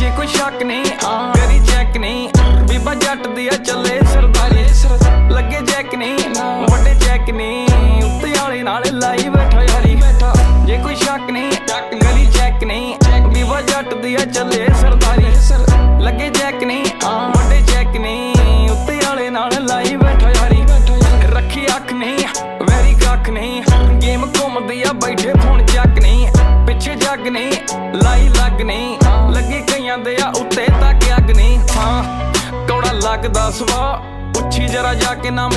जे कोई शक नहीं करी चेक नहीं बीबा जट दी चले सरदारी लगे चेक नहीं वड्डे चेक नहीं उत्ते वाले नाल लाई बैठा यारी जे कोई शक नहीं करी चेक नहीं बीबा जट दी चले सरदारी लगे चेक नहीं वड्डे चेक नहीं उत्ते वाले नाल लाई बैठा यारी रखी अख नहीं वैरी कख नहीं गेम घूमदी आ बैठे फोन चक नहीं पिछे जग नहीं लाई लग नहीं लगे कईयां दे उत्ते तक अग नहीं हाँ कौड़ा लगदा सवा उच्छी जरा जाके नाम